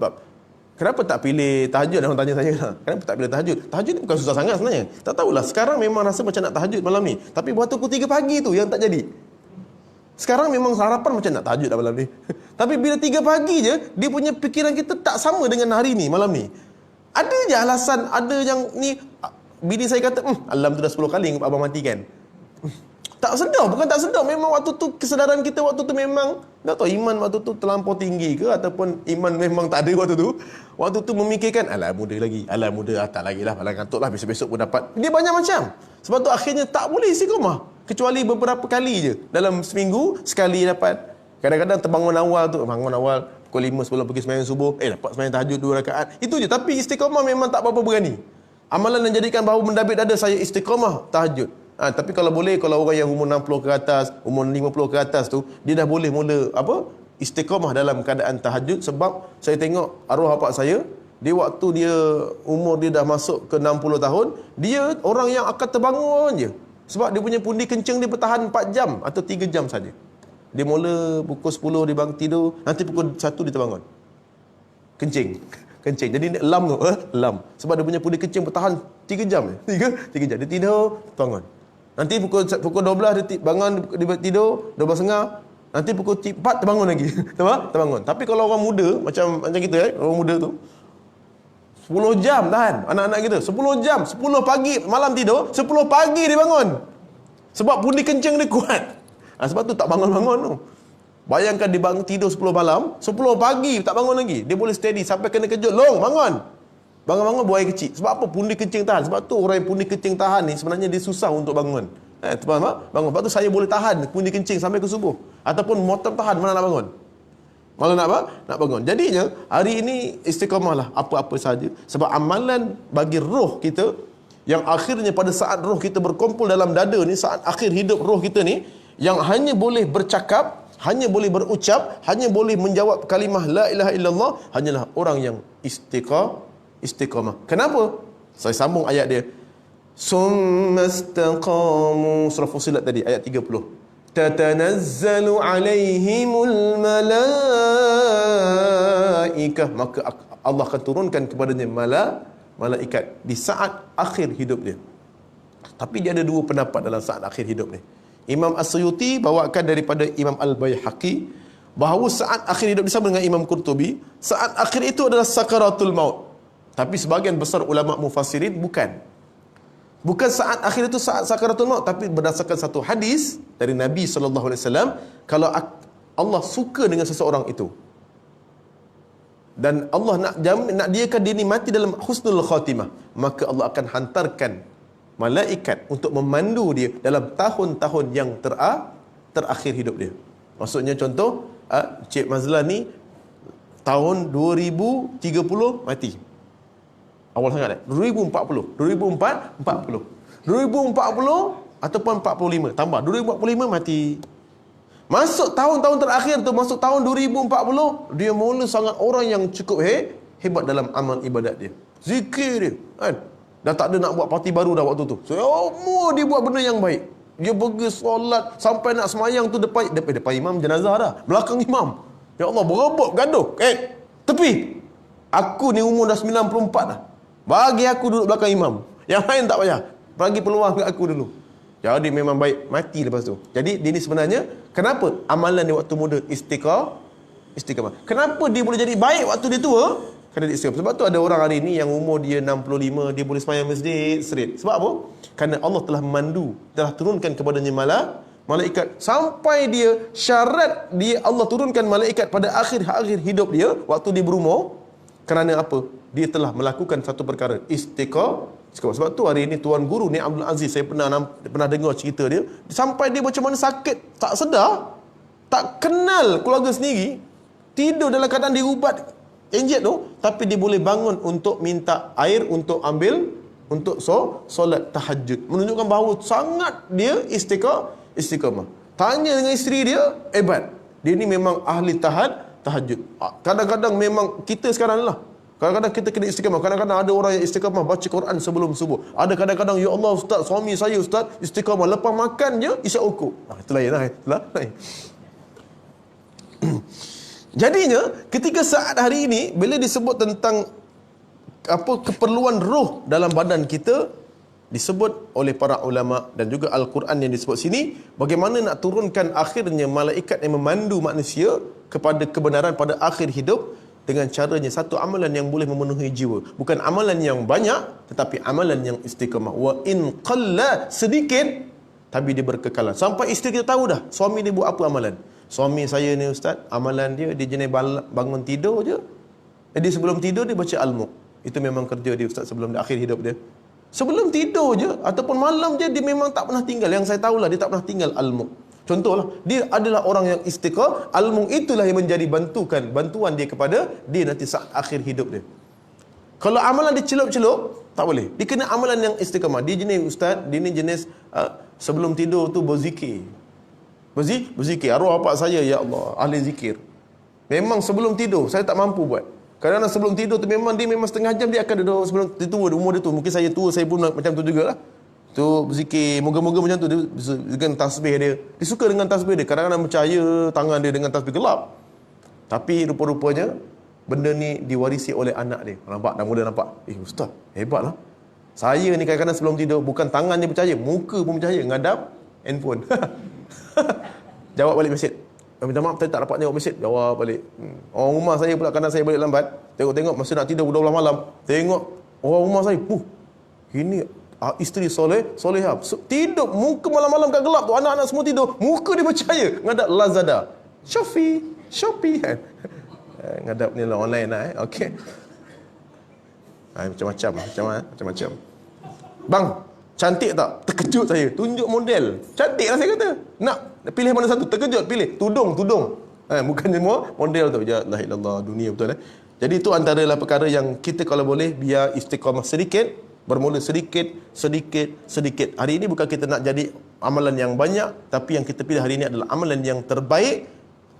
Kenapa tak pilih tahajud? Orang tanya saya lah. Kenapa tak pilih tahajud? Tahajud ni bukan susah sangat sebenarnya. Tak tahulah. Sekarang memang rasa macam nak tahajud malam ni. Tapi waktu pukul 3 pagi tu yang tak jadi. Sekarang memang harapan macam nak tahajud dah malam ni. Tapi bila 3 pagi je, dia punya fikiran kita tak sama dengan hari ni, malam ni. Ada je alasan, ada yang ni, bini saya kata, alam tu dah 10 kali abang matikan. Tak sedar, bukan tak sedar. Memang waktu tu, kesedaran kita waktu tu memang, tak tahu iman waktu tu terlampau tinggi ke, ataupun iman memang tak ada waktu tu. Waktu tu memikirkan, alah muda lagi, tak lagi lah, alah ngantuk lah, besok-besok pun dapat. Dia banyak macam. Sebab tu akhirnya tak boleh istiqamah. Kecuali beberapa kali je. Dalam seminggu, sekali dapat. Kadang-kadang terbangun awal tu, bangun awal, pukul 5 sebelum pergi sembahyang subuh, dapat sembahyang tahajud 2 rakaat. Itu je. Tapi istiqamah memang tak berapa berani. Amalan yang jadikan bahu mendabit dada saya istiqamah tahajud. Tapi kalau boleh, kalau orang yang umur 60 ke atas, umur 50 ke atas tu, dia dah boleh mula istiqamah dalam keadaan tahajud. Sebab saya tengok arwah bapak saya, dia waktu dia umur dia dah masuk ke 60 tahun, dia orang yang akan terbangun je. Sebab dia punya pundi kencing dia bertahan 4 jam atau 3 jam saja. Dia mula pukul 10 dia bangun tidur, nanti pukul 1 dia terbangun. Kencing. Jadi lam tu, lam. Sebab dia punya pundi kencing bertahan 3 jam. 3 jam. Dia tidur, bangun. Nanti pukul 12 dia bangun, dia tidur, 12.30. Nanti pukul 4 terbangun lagi. Terbangun. Tapi kalau orang muda, macam kita orang muda tu, 10 jam tahan. Anak-anak kita, 10 jam. 10 pagi, malam tidur, 10 pagi dia bangun. Sebab pundi kencing dia kuat. Sebab tu tak bangun-bangun tu. Bayangkan dia bangun tidur 10 malam, 10 pagi tak bangun lagi. Dia boleh steady sampai kena kejut. Long, bangun. Bangun-bangun buang air kecil. Sebab apa? Pundi kencing tahan. Sebab tu orang yang pundi kencing tahan ni sebenarnya dia susah untuk bangun. Faham tak? Bangun. Sebab tu saya boleh tahan pundi kencing sampai ke subuh. Ataupun motor tahan mana nak bangun. Malah nak bangun. Jadinya hari ini istiqamah lah apa-apa saja. Sebab amalan bagi roh kita yang akhirnya pada saat roh kita berkumpul dalam dada ni, saat akhir hidup roh kita ni, yang hanya boleh bercakap, hanya boleh berucap, hanya boleh menjawab kalimah la ilaha illallah, hanyalah orang yang istiqamah. Kenapa? Saya sambung ayat dia. Summastaqamu, surah Fussilat tadi ayat 30. Tatanazzalu alaihimul malaikah, maka Allah akan turunkan kepadanya malaikat di saat akhir hidup dia. Tapi dia ada 2 pendapat dalam saat akhir hidup ni. Imam As-Suyuti bawakan daripada Imam Al-Baihaqi bahawa saat akhir hidup bersama dengan Imam Qurtubi, saat akhir itu adalah sakaratul maut. Tapi sebahagian besar ulama mufassirin bukan saat akhir itu saat sakaratul maut, tapi berdasarkan satu hadis dari Nabi sallallahu alaihi wasallam, kalau Allah suka dengan seseorang itu dan Allah nak diakan dia ni mati dalam husnul khatimah, maka Allah akan hantarkan malaikat untuk memandu dia dalam tahun-tahun yang terakhir hidup dia. Maksudnya contoh, Cik Mazlan ni tahun 2030 mati. Awal sangat 2040 ataupun 45 tambah 2045 mati. Masuk tahun-tahun terakhir tu, masuk tahun 2040, dia mula sangat orang yang cukup hebat dalam amal ibadat dia, zikir dia kan. Dah tak ada nak buat parti baru dah waktu tu. Semua dia buat benda yang baik. Dia pergi solat sampai nak semayang tu depan imam jenazah dah, belakang imam. Ya Allah, berebut gaduh. Tepi. Aku ni umur dah 94 dah. Bagi aku duduk belakang imam. Yang lain tak payah. Bagi peluang kat aku dulu. Jadi memang baik, mati lepas tu. Jadi dia ni sebenarnya, kenapa amalan dia waktu muda istiqamah? Kenapa dia boleh jadi baik waktu dia tua? Kerana dia istiqamah. Sebab tu ada orang hari ni yang umur dia 65, dia boleh sembahyang masjid straight. Sebab apa? Kerana Allah telah memandu, telah turunkan kepadanya malaikat sampai dia syarat dia, Allah turunkan malaikat pada akhir hidup dia waktu dia berumur. Kerana apa? Dia telah melakukan satu perkara, istiqamah. Sebab tu hari ini Tuan Guru ni Abdul Aziz, saya pernah dengar cerita dia, sampai dia macam mana sakit, tak sedar, tak kenal keluarga sendiri, tidur dalam keadaan diubat injek tu, tapi dia boleh bangun untuk minta air untuk ambil untuk solat tahajud, menunjukkan bahawa sangat dia istiqamah. Tanya dengan isteri dia, hebat, dia ni memang ahli tahajud. Kadang-kadang memang kita sekarang lah, kadang-kadang kita kena istiqamah. Kadang-kadang ada orang yang istiqamah baca Quran sebelum subuh. Ada kadang-kadang, ya Allah ustaz, suami saya ustaz istiqamah, lepas makan je isyak ukuk. Itu lain lah. Jadinya ketika saat hari ini bila disebut tentang keperluan roh dalam badan kita, disebut oleh para ulama dan juga Al-Quran yang disebut sini, bagaimana nak turunkan akhirnya malaikat yang memandu manusia kepada kebenaran pada akhir hidup, dengan caranya satu amalan yang boleh memenuhi jiwa. Bukan amalan yang banyak, tetapi amalan yang istiqamah. Wa in qalla, sedikit, tapi dia berkekalan. Sampai isteri kita tahu dah, suami dia buat apa amalan. Suami saya ni ustaz, amalan dia jenis bangun tidur je. Jadi sebelum tidur dia baca Al-Mulk. Itu memang kerja dia ustaz sebelum akhir hidup dia. Sebelum tidur je, ataupun malam je, dia memang tak pernah tinggal. Yang saya tahulah, dia tak pernah tinggal Al-Mulk. Contohlah, dia adalah orang yang istiqamah. Al-Mulk itulah yang menjadi bantuan dia kepada dia nanti saat akhir hidup dia. Kalau amalan dia celup-celup, tak boleh. Dia kena amalan yang istiqamah. Dia jenis ustaz, dia ni jenis sebelum tidur tu berzikir. Berzikir. Arwah bapak saya, ya Allah, ahli zikir. Memang sebelum tidur, saya tak mampu buat. Kadang-kadang sebelum tidur tu memang setengah jam dia akan duduk sebelum dia tua, umur dia tu. Mungkin saya tua, saya pun macam tu jugalah. Tu berzikir, moga-moga macam tu, dia dengan tasbih dia. Dia suka dengan tasbih dia. Kadang-kadang bercahaya tangan dia dengan tasbih gelap. Tapi rupa-rupanya benda ni diwarisi oleh anak dia. Nampak, dah mula nampak. Ustaz, hebatlah. Saya ni kadang-kadang sebelum tidur, bukan tangan dia bercahaya, muka pun bercahaya, ngadap handphone. Jawab balik mesej. Minta maaf, saya tak dapat jawab mesej. Jawab balik. Orang rumah saya pula, kadang saya balik lambat, tengok masa nak tidur 12 malam, tengok orang rumah saya, ini isteri solehah, tidur muka malam-malam kat gelap tu, anak-anak semua tidur, muka dia bercahaya, ngadap Lazada, Shopee ngadap ni lah online lah okey. Macam-macam. Bang, cantik tak? Terkejut saya. Tunjuk model. Cantik lah saya kata. Nak pilih mana satu? Terkejut. Pilih tudung. Bukan semua model tu. Ya la ilaha illallah, dunia betul. Jadi itu antaralah perkara yang kita kalau boleh biar istiqamah sedikit, bermula sedikit. Hari ini bukan kita nak jadi amalan yang banyak, tapi yang kita pilih hari ini adalah amalan yang terbaik.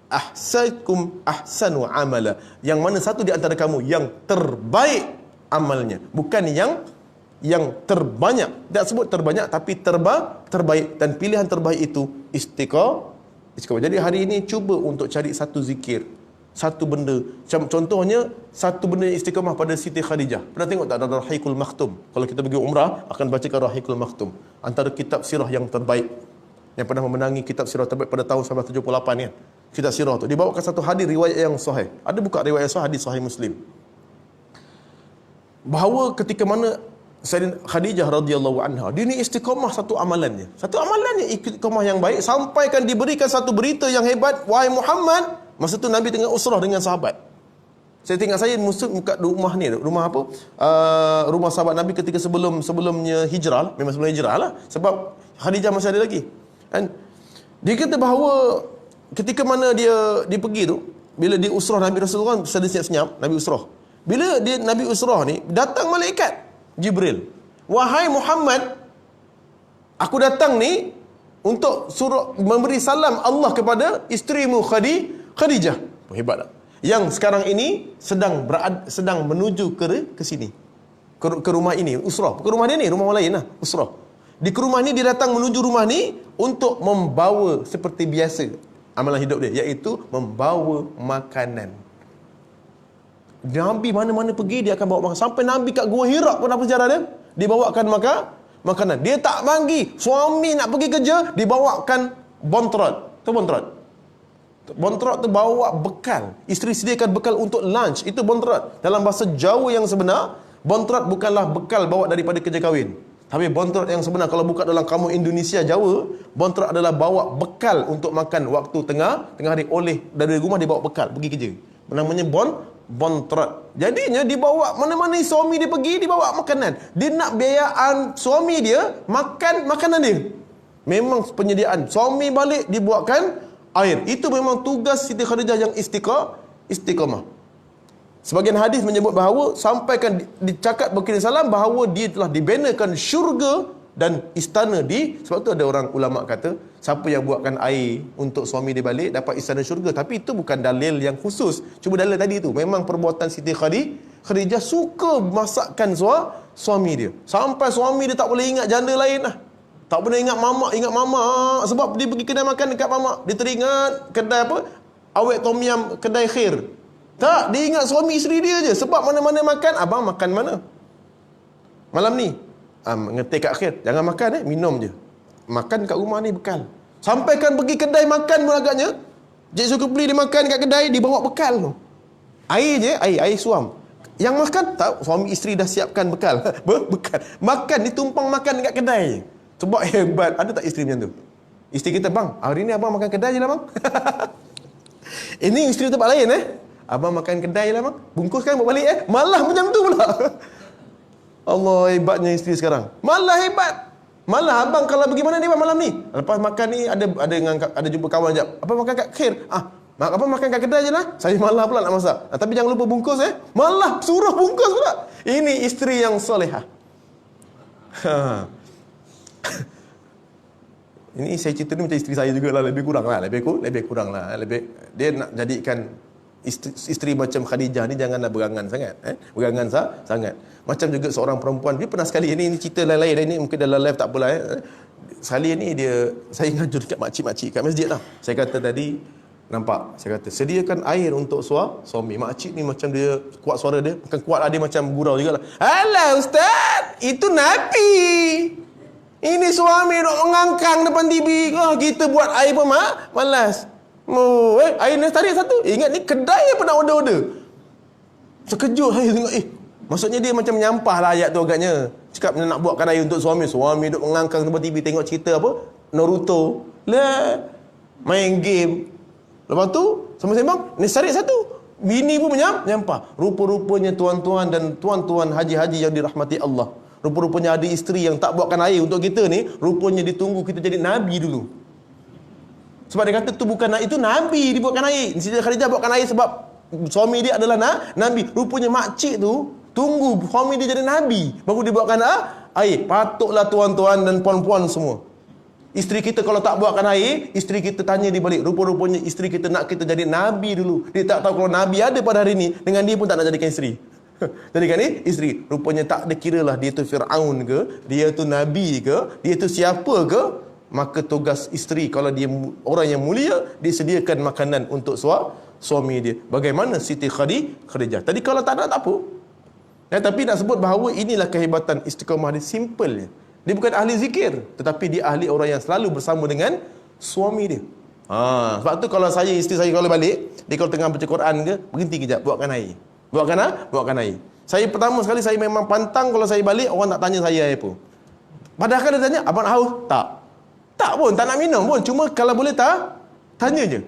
Ahsakum ahsanu amala. Yang mana satu di antara kamu yang terbaik amalnya, bukan yang terbanyak. Tak sebut terbanyak, tapi terbaik. Dan pilihan terbaik itu istiqamah. Jadi hari ini cuba untuk cari satu zikir, satu benda. Contohnya satu benda yang istiqamah pada Siti Khadijah. Pernah tengok tak ada Rahikul Makhtum? Kalau kita pergi umrah akan bacakan Rahikul Makhtum, antara kitab sirah yang terbaik, yang pernah memenangi kitab sirah terbaik pada tahun 1978 kan. Kitab sirah tu dibawakan satu hadis riwayat yang sahih. Ada buka riwayat sahih, hadis sahih Muslim, bahawa ketika mana Sayyidina Khadijah radhiyallahu anha, dia ni istiqamah satu amalannya istiqamah yang baik, sampaikan diberikan satu berita yang hebat. Wahai Muhammad, masa tu Nabi tengah usrah dengan sahabat. Saya tengok saya muka rumah ni, rumah apa? Rumah sahabat Nabi ketika sebelumnya hijrah, memang sebelum hijrah lah, sebab Khadijah masih ada lagi. Kan? Dia kata bahawa ketika mana dia pergi tu, bila dia usrah Nabi Rasulullah sedang senyap-senyap, Nabi usrah. Bila Nabi usrah ni, datang malaikat Jibril. Wahai Muhammad, aku datang ni untuk suruh memberi salam Allah kepada isterimu Khadijah. Hebat tak? Yang sekarang ini sedang menuju ke sini. Ke rumah ini, usrah. Ke rumah dia ni, rumah orang lain lah, usrah. Di ke rumah ni, dia datang menuju rumah ni untuk membawa seperti biasa amalan hidup dia, iaitu membawa makanan. Nabi mana-mana pergi dia akan bawa makan. Sampai Nabi kat Gua Hira pun apa sejarah dia? Dibawakan makanan. Dia tak bagi. Suami nak pergi kerja, dibawakan bontrot. Tu bontrot. Bontrot tu bawa bekal. Isteri sediakan bekal untuk lunch. Itu bontrot. Dalam bahasa Jawa yang sebenar, bontrot bukanlah bekal bawa daripada kerja kahwin. Tapi bontrot yang sebenar, kalau buka dalam kamus Indonesia Jawa, bontrot adalah bawa bekal untuk makan waktu tengah hari. Oleh dari rumah dia bawa bekal pergi kerja. Namanya bontrot. Jadinya dibawa mana-mana suami dia pergi, dibawa makanan. Dia nak biayaan suami dia makan makanan dia. Memang penyediaan. Suami balik dibuatkan air. Itu memang tugas Siti Khadijah yang istiqamah. Sebagian hadis menyebut bahawa sampaikan dicakap berkirim salam bahawa dia telah dibenakan syurga dan istana sebab tu ada orang ulama kata siapa yang buatkan air untuk suami dia balik dapat istana syurga. Tapi itu bukan dalil yang khusus. Cuma dalil tadi tu memang perbuatan Siti Khadijah suka masakkan suami dia. Sampai suami dia tak boleh ingat janda lain lah. Tak boleh ingat mama sebab dia pergi kedai makan dekat mama. Dia teringat kedai apa? Awet tom yam, kedai Khair. Tak, dia ingat suami isteri dia je. Sebab mana-mana makan, abang makan mana? Malam ni ngetik kat Khair, jangan makan minum je. Makan kat rumah ni bekal. Sampaikan pergi kedai makan pun agaknya Cik suka beli dia makan kat kedai, dibawa bekal tu. Air je, air suam. Yang makan tak, suami isteri dah siapkan bekal. Bekal. Makan ditumpang makan dekat kedai. Sebab hebat. Ada tak isteri macam tu? Isteri kita, bang, hari ni abang makan kedai je lah bang. Ini isteri tempat lain abang makan kedai lah bang, bungkuskan bawa balik malah macam tu pula. Allah, hebatnya isteri sekarang. Malah hebat. Malah abang kalau pergi mana dia malam ni, lepas makan ni ada jumpa kawan sekejap, abang makan kat Khair, abang makan kat kedai je lah, saya malah pula nak masak, tapi jangan lupa bungkus malah suruh bungkus pula. Ini isteri yang solehah. Ini saya cerita ni macam isteri saya jugalah, lebih kurang lah. Dia nak jadikan isteri macam Khadijah ni janganlah berangan sangat, sangat. Macam juga seorang perempuan, dia pernah sekali, ini cerita lain-lain, ini mungkin dalam live tak apalah. Sekali ni saya ngajur dekat makcik-makcik kat masjid lah. Saya kata tadi, nampak, saya kata sediakan air untuk suami. Makcik ni macam dia kuat suara dia, bukan kuat lah, dia macam gurau jugalah. Alah ustaz, itu Nabi. Ini suami duk mengangkang depan TV. Kita buat air pun malas. Air ni tarik satu. Ingat ni kedai apa nak order-order. Sekejut saya tengok, maksudnya dia macam menyampah lah ayat tu agaknya. Cakap nak buatkan air untuk suami. Suami duk mengangkang depan TV tengok cerita apa? Naruto. Main game. Lepas tu, sembang-sembang, ni tarik satu. Bini pun menyampah. Rupa-rupanya tuan-tuan dan tuan-tuan haji-haji yang dirahmati Allah. Rupa-rupanya ada isteri yang tak buatkan air untuk kita ni. Rupanya ditunggu kita jadi Nabi dulu. Sebab dia kata tu bukan, itu Nabi dibuatkan air. Siti Khadijah buatkan air sebab suami dia adalah Nabi. Rupanya makcik tu tunggu suami dia jadi Nabi baru dia buatkan air. Patutlah tuan-tuan dan puan-puan semua, isteri kita kalau tak buatkan air, isteri kita tanya di balik. Rupa-rupanya isteri kita nak kita jadi Nabi dulu. Dia tak tahu kalau Nabi ada pada hari ni, dengan dia pun tak nak jadikan isteri. Jadikan isteri. Rupanya tak ada kiralah dia tu Fir'aun ke, dia tu Nabi ke, dia tu siapa ke. Maka tugas isteri, kalau dia orang yang mulia, dia sediakan makanan untuk suami dia. Bagaimana Siti Khadijah. Tadi kalau tak ada, tak apa. Tapi nak sebut bahawa inilah kehebatan istiqamah dia. Simple je. Dia bukan ahli zikir, tetapi dia ahli orang yang selalu bersama dengan suami dia. Sebab tu kalau isteri saya kalau balik, dia kalau tengah baca Quran ke, berhenti kejap, buatkan air. Buatkan air. Saya pertama sekali, saya memang pantang kalau saya balik, orang tak tanya saya apa. Padahal kan dia tanya, abang nak haus? Tak pun, tak nak minum pun. Cuma kalau boleh tanya je.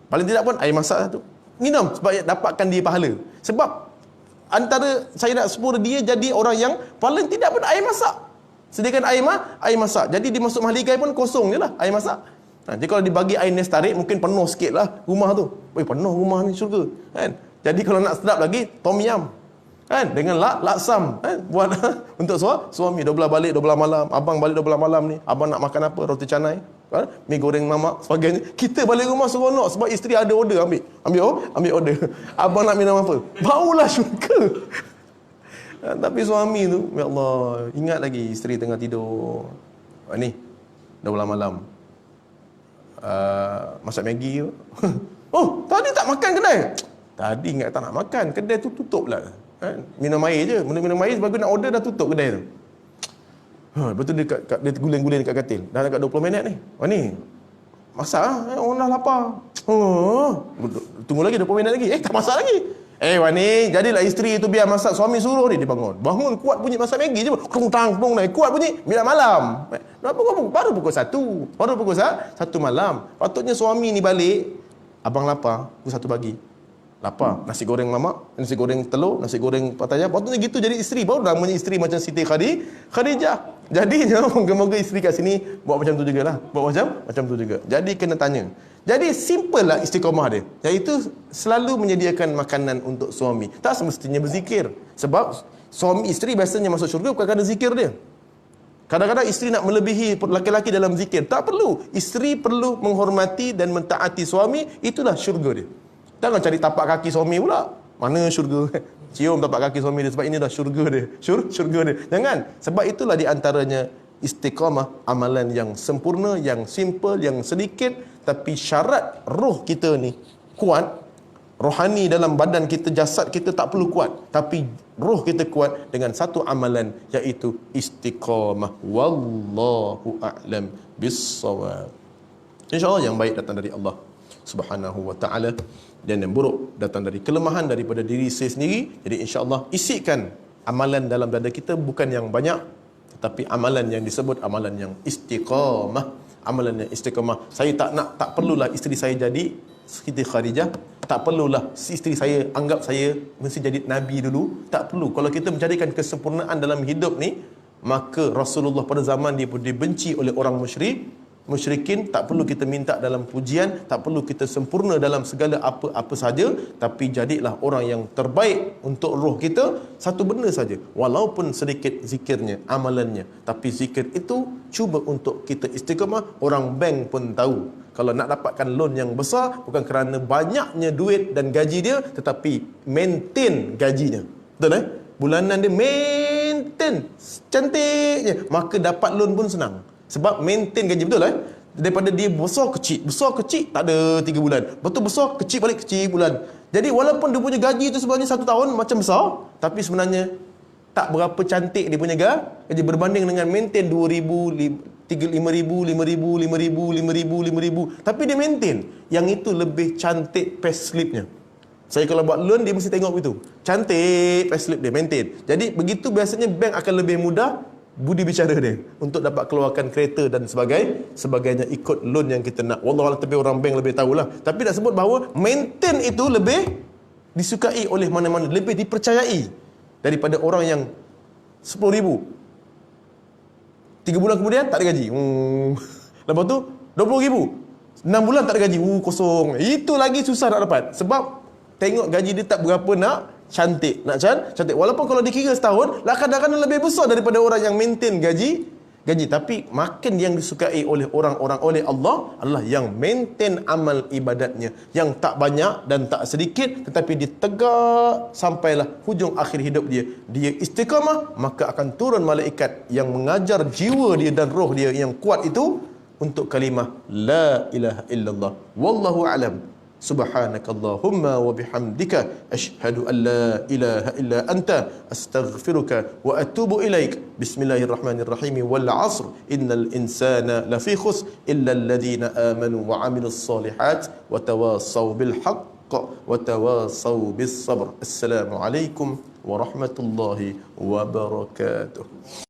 Paling tidak pun air masak satu. Minum sebab dapatkan dia pahala. Sebab antara saya nak sepura dia jadi orang yang paling tidak pun air masak. Sediakan air masak. Jadi dia masuk mahligai pun kosong je lah air masak. Jadi kalau dibagi air nestarik mungkin penuh sikit lah rumah tu. Penuh rumah ni syurga. Kan? Jadi kalau nak sedap lagi, tom yam. Kan? Dengan laksam, kan? Buat untuk suami. 12 balik 12 malam, abang balik 12 malam ni, abang nak makan apa? Roti canai, kan? Mi goreng mamak, sebagainya. Kita balik rumah seronok sebab isteri ada order, ambil order. Abang nak minum apa? Baulah syurga. Tapi suami tu, ya Allah, ingat lagi isteri tengah tidur. Ni dah ulang malam, masak Maggi ke? Oh, tadi tak makan kedai. Tadi ingat tak nak makan, kedai tu tutup lah kan? Minum air je, minum air sebagus nak order dah tutup kedai tu. Lepas tu dia guling-guling dekat katil. Dah dekat 20 minit ni. Ni masak lah, orang dah lapar. Tunggu lagi 20 minit lagi. Tak masak lagi. Wani, jadilah isteri tu biar masak, suami suruh dia bangun. Bangun kuat bunyi masak Maggi je. Krung-tang naik kuat bunyi bila malam. Baru pukul 1. Baru pukul 1 malam. Patutnya suami ni balik, abang lapar, pukul 1 pagi. Lapar, nasi goreng mamak, nasi goreng telur, nasi goreng pataya. Patutnya gitu jadi isteri. Baru namanya isteri macam Siti Khadijah. Jadinya moga-moga isteri kat sini buat macam tu jugalah. Buat macam tu juga. Jadi kena tanya. Jadi simple lah istiqamah dia, iaitu selalu menyediakan makanan untuk suami. Tak semestinya berzikir. Sebab suami isteri biasanya masuk syurga bukan kerana zikir dia. Kadang-kadang isteri nak melebihi laki-laki dalam zikir. Tak perlu. Isteri perlu menghormati dan mentaati suami. Itulah syurga dia. Jangan cari tapak kaki suami pula. Mana syurga? Cium tapak kaki suami dia, sebab ini dah syurga dia. Syurga dia. Jangan. Sebab itulah di antaranya istiqamah, amalan yang sempurna, yang simple, yang sedikit, tapi syarat roh kita ni kuat. Rohani dalam badan kita, jasad kita tak perlu kuat, tapi roh kita kuat dengan satu amalan, iaitu istiqamah. Wallahu a'lam bissawab. InsyaAllah yang baik datang dari Allah Subhanahu wa ta'ala, dan yang buruk datang dari kelemahan daripada diri saya sendiri. Jadi insyaAllah isikan amalan dalam dada kita bukan yang banyak, tetapi amalan yang disebut amalan yang istiqamah. Amalan yang istiqamah. Saya tak perlulah isteri saya jadi Siti Khadijah. Tak perlulah isteri saya anggap saya mesti jadi Nabi dulu. Tak perlu. Kalau kita mencarikan kesempurnaan dalam hidup ni, maka Rasulullah pada zaman dia pun dibenci oleh orang musyrikin. Tak perlu kita minta dalam pujian, tak perlu kita sempurna dalam segala apa-apa saja, tapi jadilah orang yang terbaik untuk roh kita. Satu benda saja, walaupun sedikit zikirnya, amalannya, tapi zikir itu cuba untuk kita istiqamah. Orang bank pun tahu kalau nak dapatkan loan yang besar bukan kerana banyaknya duit dan gaji dia, tetapi maintain gajinya. Betul bulanan dia maintain cantiknya, maka dapat loan pun senang. Sebab maintain gaji, betul daripada dia besar kecil tak ada 3 bulan, betul besar kecil balik kecil bulan. Jadi walaupun dia punya gaji itu sebenarnya 1 tahun macam besar, tapi sebenarnya tak berapa cantik dia punya gaji berbanding dengan maintain 2,000, 5,000, 5,000, tapi dia maintain. Yang itu lebih cantik payslipnya. Saya kalau buat loan, dia mesti tengok begitu, cantik payslip dia, maintain. Jadi begitu biasanya bank akan lebih mudah budi bicara dia untuk dapat keluarkan kereta dan sebagainya ikut loan yang kita nak. Wallahualam, tapi orang bank lebih tahulah. Tapi nak sebut bahawa maintain itu lebih disukai oleh mana-mana, lebih dipercayai daripada orang yang 10,000 3 bulan kemudian tak ada gaji. Lepas tu 20,000 6 bulan tak ada gaji. Kosong. Itu lagi susah nak dapat. Sebab tengok gaji dia tak berapa nak cantik. Walaupun kalau dikira setahun, kadang-kadang lebih besar daripada orang yang maintain gaji. Tapi makin yang disukai oleh orang-orang oleh Allah adalah yang maintain amal ibadatnya, yang tak banyak dan tak sedikit, tetapi dia tegak sampailah hujung akhir hidup dia. Dia istiqamah, maka akan turun malaikat yang mengajar jiwa dia dan roh dia yang kuat itu untuk kalimah la ilaha illallah. Wallahu a'lam. Subhanakallahumma wa bihamdika asyhadu an la ilaha illa anta astaghfiruka wa atubu ilaik. Bismillahirrahmanirrahim. Wal 'asr innal insana lafi khusr illa alladhina amanu wa 'amilus solihat wa tawassaw bil haqq wa tawassaw bis sabr. Assalamu alaikum warahmatullahi wabarakatuh.